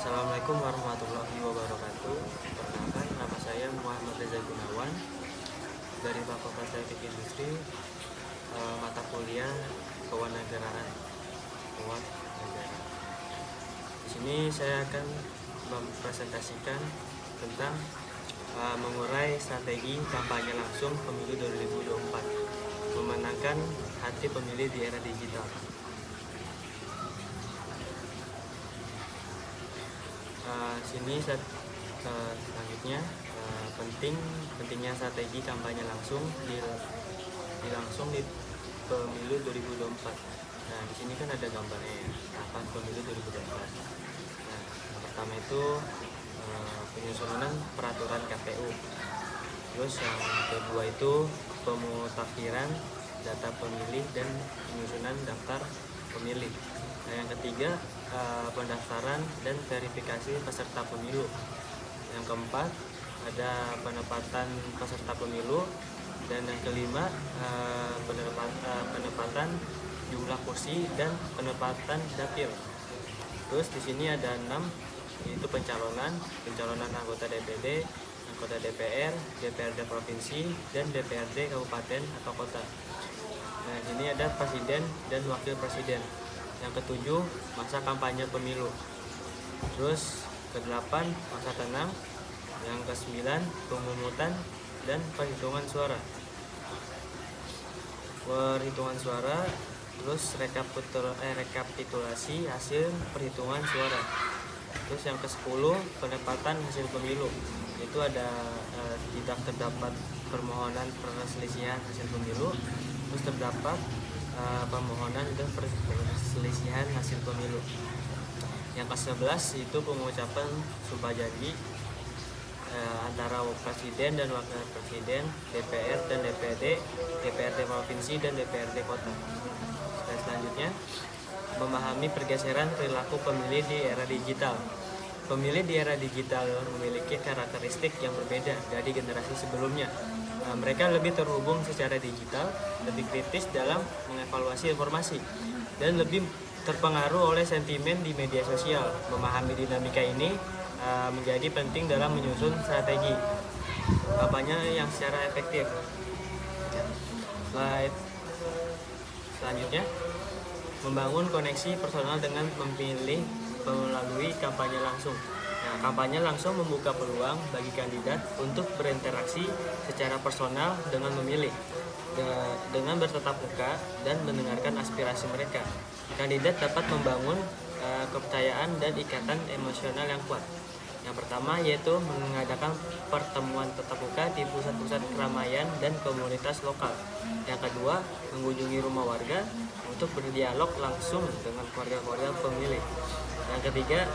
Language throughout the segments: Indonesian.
Assalamualaikum warahmatullahi wabarakatuh. Perkenalkan, nama saya Muhammad Reza Gunawan dari Fakultas Teknik Industri, mata kuliah Kewarganegaraan. Di sini saya akan mempresentasikan tentang mengurai strategi kampanye langsung pemilu 2024, memenangkan hati pemilih di era digital. Selanjutnya pentingnya strategi kampanye langsung di pemilu 2024. Nah, di sini kan ada gambarnya ya, tahapan pemilu 2024. Nah, yang pertama itu penyusunan peraturan KPU. Terus yang kedua itu pemutakhiran data pemilih dan penyusunan daftar pemilih. Nah, yang ketiga pendaftaran dan verifikasi peserta pemilu. Yang keempat ada penempatan peserta pemilu, dan yang kelima penempatan jumlah kursi dan penempatan dapil. Terus di sini ada 6, yaitu pencalonan anggota DPD, anggota DPR, DPRD provinsi, dan DPRD kabupaten atau kota. Nah, ini ada presiden dan wakil presiden. Yang ketujuh, masa kampanye pemilu. Terus ke-8, masa tenang. Yang ke-9, pemungutan dan perhitungan suara. Terus rekapitulasi hasil perhitungan suara. Terus yang ke-10, penempatan hasil pemilu. Itu ada tidak terdapat permohonan perselisihan hasil pemilu. Terus terdapat permohonan dan perselisihan hasil pemilu. Yang ke-11 itu pengucapan sumpah janji antara presiden dan wakil presiden, DPR dan DPD, DPRD provinsi dan DPRD kota. Dan selanjutnya, memahami pergeseran perilaku pemilih di era digital. Pemilih di era digital memiliki karakteristik yang berbeda dari generasi sebelumnya. Mereka lebih terhubung secara digital, lebih kritis dalam mengevaluasi informasi, dan lebih terpengaruh oleh sentimen di media sosial. Memahami dinamika ini menjadi penting dalam menyusun strategi kampanye yang secara efektif. Slide selanjutnya, membangun koneksi personal dengan memilih melalui kampanye langsung. Nah, kampanye langsung membuka peluang bagi kandidat untuk berinteraksi secara personal dengan memilih, dengan bertatap muka dan mendengarkan aspirasi mereka. Kandidat dapat membangun kepercayaan dan ikatan emosional yang kuat. Yang pertama yaitu mengadakan pertemuan tatap muka di pusat-pusat keramaian dan komunitas lokal. Yang kedua, mengunjungi rumah warga untuk berdialog langsung dengan keluarga-keluarga pemilih. Yang ketiga,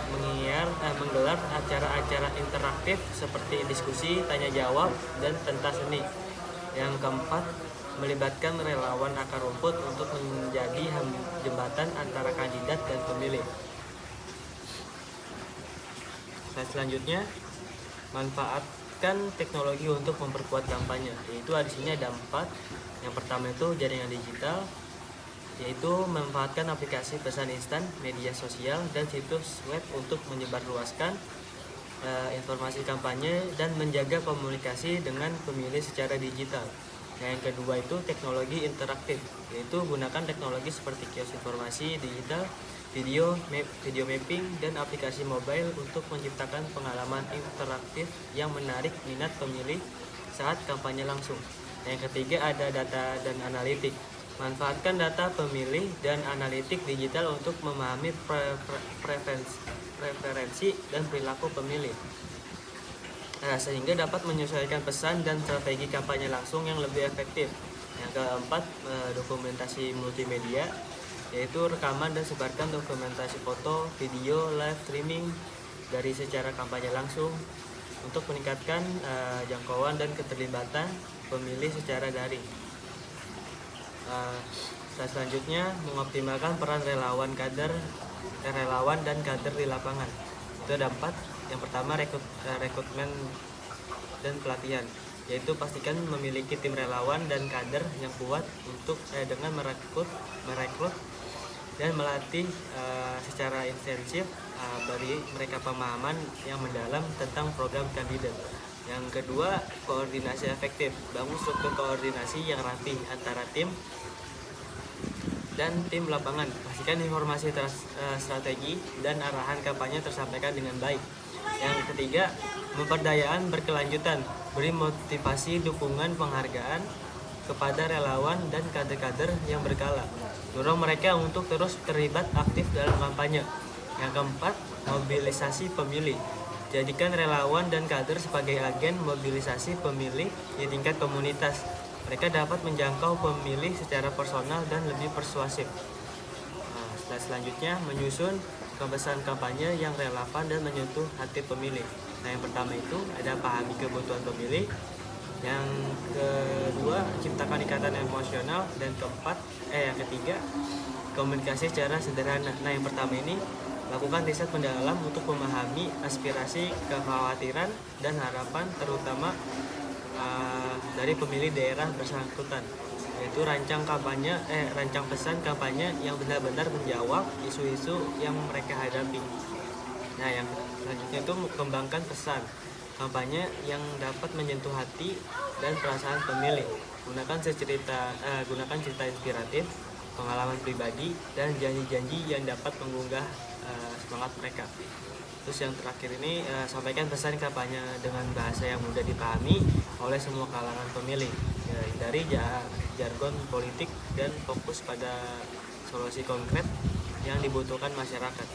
menggelar acara-acara interaktif seperti diskusi, tanya jawab, dan pentas seni. Yang keempat, melibatkan relawan akar rumput untuk menjadi jembatan antara kandidat dan pemilih. Nah, selanjutnya, manfaatkan teknologi untuk memperkuat kampanye. Yaitu di sini ada 4. Yang pertama itu jaringan digital, yaitu memanfaatkan aplikasi pesan instan, media sosial, dan situs web untuk menyebarluaskan informasi kampanye dan menjaga komunikasi dengan pemilih secara digital. Yang kedua itu teknologi interaktif, yaitu gunakan teknologi seperti kios informasi digital, video mapping, dan aplikasi mobile untuk menciptakan pengalaman interaktif yang menarik minat pemilih saat kampanye langsung. Yang ketiga ada data dan analitik. Manfaatkan data pemilih dan analitik digital untuk memahami preferensi dan perilaku pemilih. Sehingga dapat menyesuaikan pesan dan strategi kampanye langsung yang lebih efektif. Yang keempat, dokumentasi multimedia, yaitu rekaman dan sebarkan dokumentasi foto, video, live streaming dari secara kampanye langsung untuk meningkatkan jangkauan dan keterlibatan pemilih secara daring. Selanjutnya, mengoptimalkan peran relawan dan kader di lapangan. Itu ada 4. Yang pertama, rekrutmen dan pelatihan, yaitu pastikan memiliki tim relawan dan kader yang kuat untuk dengan merekrut dan melatih secara intensif beri mereka pemahaman yang mendalam tentang program kandidat. Yang kedua, koordinasi efektif. Bangun struktur koordinasi yang rapi antara tim dan tim lapangan. Pastikan informasi strategi dan arahan kampanye tersampaikan dengan baik. Yang ketiga, pemberdayaan berkelanjutan. Beri motivasi, dukungan, penghargaan kepada relawan dan kader-kader yang berkala. Dorong mereka untuk terus terlibat aktif dalam kampanye. Yang keempat, mobilisasi pemilih. Jadikan relawan dan kader sebagai agen mobilisasi pemilih di tingkat komunitas. Mereka dapat menjangkau pemilih secara personal dan lebih persuasif. Selanjutnya, menyusun pesan kampanye yang relevan dan menyentuh hati pemilih. Yang pertama itu ada pahami kebutuhan pemilih. Yang kedua, ciptakan ikatan emosional. Dan yang ketiga, komunikasi secara sederhana. Yang pertama ini, lakukan riset mendalam untuk memahami aspirasi, kekhawatiran, dan harapan terutama dari pemilih daerah bersangkutan. Yaitu rancang pesan kampanye yang benar-benar menjawab isu-isu yang mereka hadapi. Yang selanjutnya itu kembangkan pesan kampanye yang dapat menyentuh hati dan perasaan pemilih. Gunakan cerita inspiratif, pengalaman pribadi, dan janji-janji yang dapat menggugah semangat mereka. Terus yang terakhir ini, sampaikan pesan kampanye dengan bahasa yang mudah dipahami oleh semua kalangan pemilih. Hindari jargon politik dan fokus pada solusi konkret yang dibutuhkan masyarakat.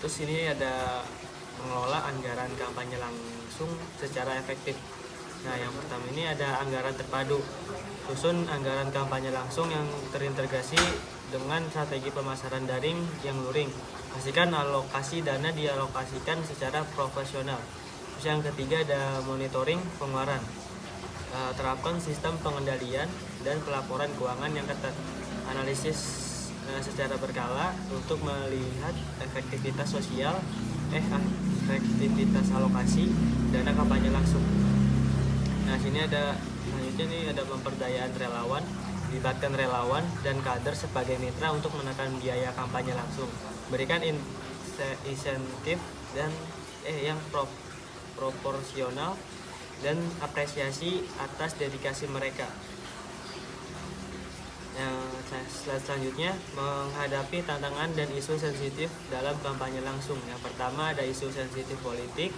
Terus ini ada mengelola anggaran kampanye langsung secara efektif. Yang pertama ini ada anggaran terpadu. Susun anggaran kampanye langsung yang terintegrasi dengan strategi pemasaran daring yang luring. Pastikan alokasi dana dialokasikan secara profesional. Terus yang ketiga ada monitoring pengeluaran. Terapkan sistem pengendalian dan pelaporan keuangan yang ketat. Analisis secara berkala untuk melihat efektivitas alokasi dana kampanye langsung. Sini selanjutnya nih ada pemberdayaan relawan. Libatkan relawan dan kader sebagai mitra untuk menekan biaya kampanye langsung. Berikan insentif dan yang proporsional dan apresiasi atas dedikasi mereka. Selanjutnya, menghadapi tantangan dan isu sensitif dalam kampanye langsung. Yang pertama ada isu sensitif politik,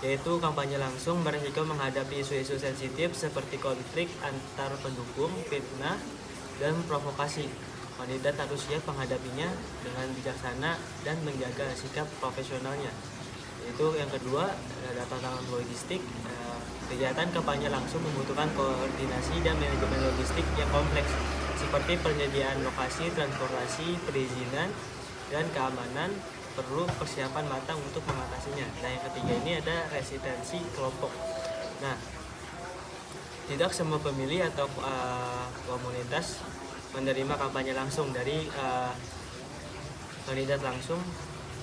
yaitu kampanye langsung berisiko menghadapi isu-isu sensitif seperti konflik antar pendukung, fitnah, dan provokasi. Kandidat harus siap menghadapinya dengan bijaksana dan menjaga sikap profesionalnya. Itu yang kedua, ada tantangan logistik. Kegiatan kampanye langsung membutuhkan koordinasi dan manajemen logistik yang kompleks, seperti penyediaan lokasi, transportasi, perizinan, dan keamanan. Perlu persiapan matang untuk mengatasinya. Yang ketiga ini ada resistensi kelompok. Tidak semua pemilih atau komunitas menerima kampanye langsung dari kandidat langsung.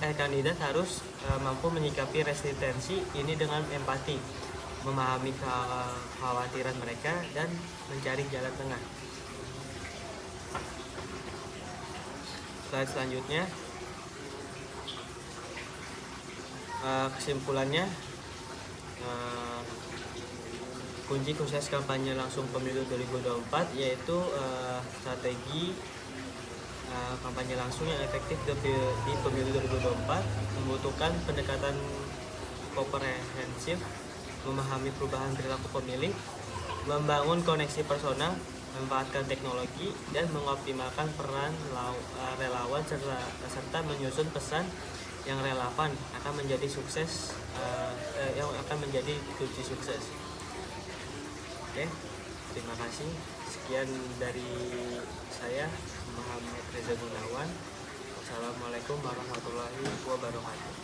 Kandidat harus mampu menyikapi resistensi ini dengan empati, memahami kekhawatiran mereka, dan mencari jalan tengah. Slide selanjutnya, kesimpulannya, kunci sukses kampanye langsung pemilu 2024 yaitu strategi kampanye langsung yang efektif di pemilu 2024 membutuhkan pendekatan komprehensif, memahami perubahan perilaku pemilih, membangun koneksi personal, memanfaatkan teknologi, dan mengoptimalkan peran relawan serta menyusun pesan yang relevan akan menjadi kunci sukses. Oke, terima kasih. Sekian dari saya, Muhammad Reza Gunawan. Wassalamualaikum warahmatullahi wabarakatuh.